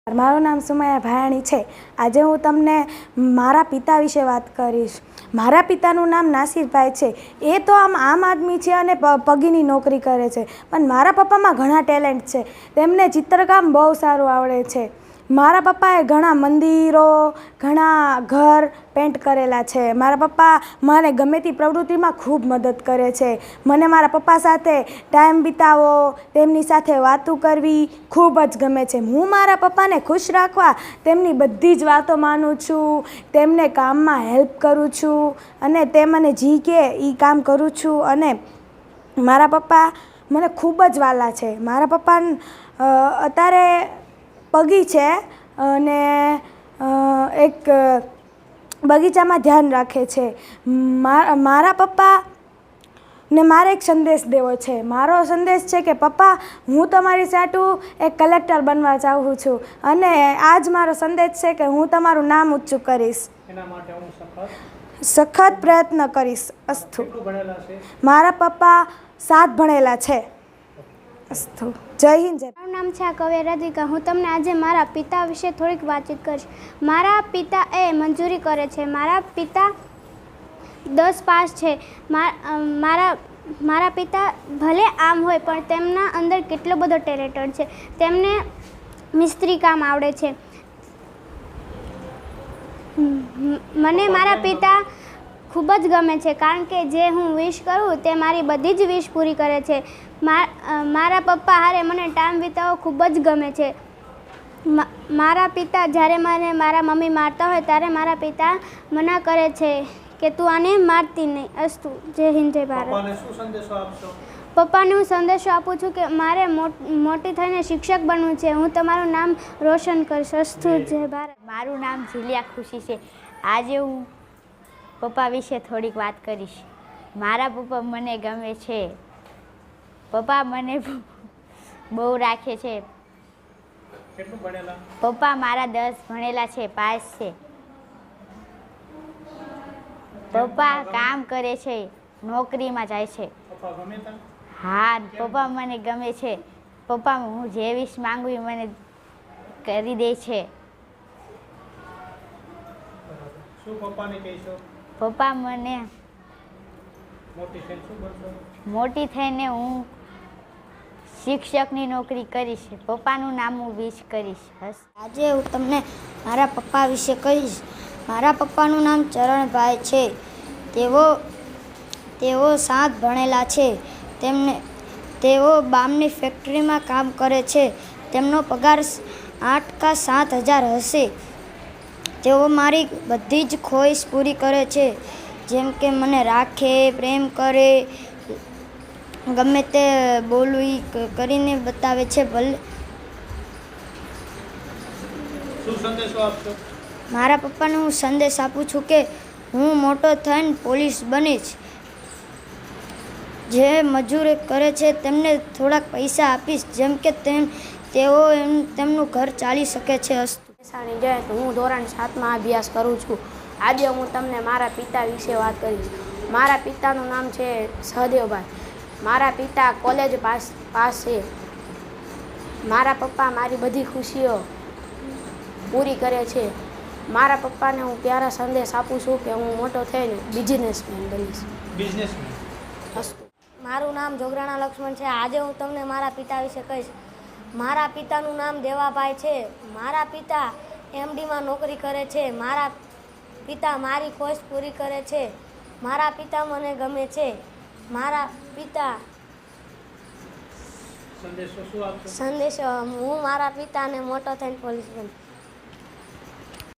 મારું નામ સુમયા ભાયાણી છે। આજે હું તમને મારા પિતા વિશે વાત કરીશ। મારા પિતાનું નામ નાસિરભાઈ છે। એ તો આમ આદમી છે અને પગીની નોકરી કરે છે, પણ મારા પપ્પામાં ઘણા ટેલેન્ટ છે। તેમને ચિત્રકામ બહુ સારું આવડે છે। મારા પપ્પાએ ઘણા મંદિરો, ઘણા ઘર પેન્ટ કરેલા છે। મારા પપ્પા મને ગમે તે પ્રવૃત્તિમાં ખૂબ મદદ કરે છે। મને મારા પપ્પા સાથે ટાઈમ વિતાવવો, તેમની સાથે વાતો કરવી ખૂબ જ ગમે છે। હું મારા પપ્પાને ખુશ રાખવા તેમની બધી જ વાતો માનું છું, તેમને કામમાં હેલ્પ કરું છું અને તે મને જી કે એ કામ કરું છું। અને મારા પપ્પા મને ખૂબ જ વહાલા છે। મારા પપ્પા અત્યારે પગી છે અને એક બગીચામાં ધ્યાન રાખે છે। મારા પપ્પા ને મારે એક સંદેશ દેવો છે। મારો સંદેશ છે કે પપ્પા, હું તમારી સાટું એક કલેક્ટર બનવા ચાહું છું અને આ જ મારો સંદેશ છે કે હું તમારું નામ ઊંચું કરીશ। એના માટે હું સખત પ્રયત્ન કરીશ। અસ્તુ। મારા પપ્પા 7 ભણેલા છે। અસ્તુ। જય હિન્દ, જય। મારું નામ છે કવ્ય રાધિકા। હું તમને આજે મારા પિતા વિશે થોડીક વાતચીત કરીશ। મારા પિતા એ મંજૂરી કરે છે। મારા પિતા 10 પાસ છે। મારા પિતા ભલે આમ હોય પણ તેમના અંદર કેટલો બધો ટેલેન્ટેડ છે। તેમને મિસ્ત્રી કામ આવડે છે। મને મારા પિતા ખૂબ જ ગમે છે, કારણ કે જે હું વિશ કરું તે મારી બધી જ વિશ પૂરી કરે છે। મારા પપ્પા હારે મને ટાઈમ વિતાવવો ખૂબ જ ગમે છે। મારા પિતા જ્યારે મને મારા મમ્મી મારતા હોય ત્યારે મારા પિતા મના કરે છે કે તું આને મારતી નહીં। અસ્તુ। જય હિન્દ, જય ભારત। પપ્પાને શું સંદેશો આપશો? પપ્પાને હું સંદેશો આપું છું કે મારે મોટી થઈને શિક્ષક બનવું છે। હું તમારું નામ રોશન કરીશ। અસ્તુ। જય ભારત। મારું નામ ઝુલિયા ખુશી છે। આજે હું પપ્પા વિશે થોડીક વાત કરીશ। મારા પપ્પા મને ગમે છે। પપ્પા મને બહુ રાખે છે। કેટલું ભણેલા? પપ્પા મારા 10 ભણેલા છે, પાસ છે। પપ્પા કામ કરે છે, નોકરીમાં જાય છે। પપ્પા ગમે તા? હા, પપ્પા મને ગમે છે। પપ્પા હું જે વિશ માંગુ એ મને કરી દે છે। શું પપ્પાને કહેશો? પપ્પા મને મોટી થઈને શું બનશો? મોટી થઈને હું શિક્ષકની નોકરી કરીશ। પપ્પાનું નામ હું વિશ કરીશ। આજે હું તમને મારા પપ્પા વિશે કહીશ। મારા પપ્પાનું નામ ચરણભાઈ છે। તેઓ 7 ભણેલા છે। તેઓ બામની ફેક્ટરીમાં કામ કરે છે। તેમનો પગાર 8 કે 7 હજાર હશે। તેઓ મારી બધી જ ખ્વાહિશ પૂરી કરે છે, જેમ કે મને રાખે, પ્રેમ કરે, ગમે તે બોલું એ કરીને બતાવે છે। ભલે શું સંદેશો આપશો? મારા પપ્પાને હું સંદેશ આપું છું કે હું મોટો થઈને પોલીસ બનીશ। જે મજૂરી કરે છે તેમને થોડાક પૈસા આપીશ, જેમ કે તેઓ તેમનું ઘર ચાલી શકે છે। અસ્તુ। હું ધોરણ 7માં અભ્યાસ કરું છું। આજે હું તમને મારા પિતા વિશે વાત કરીશ। મારા પિતાનું નામ છે સહદેવભાઈ। મારા પિતા કોલેજ પાસ છે। મારા પપ્પા મારી બધી ખુશીઓ પૂરી કરે છે। મારા પપ્પાને હું પ્યારા સંદેશ આપું છું કે હું મોટો થઈને બિઝનેસમેન બનીશ। બિઝનેસમેન। અસ્તુ। મારું નામ જોગરાણા લક્ષ્મણ છે। આજે હું તમને મારા પિતા વિશે કહીશ। મારા પિતાનું નામ દેવાભાઈ છે। મારા પિતા MDમાં નોકરી કરે છે। મારા પિતા મારી ખ્વાહિશ પૂરી કરે છે। મારા પિતા મને ગમે છે। મારા પિતા સંદેશો શું આપશો? સંદેશો, હું મારા પિતાને મોટો થઈને પોલીસ બનીશ।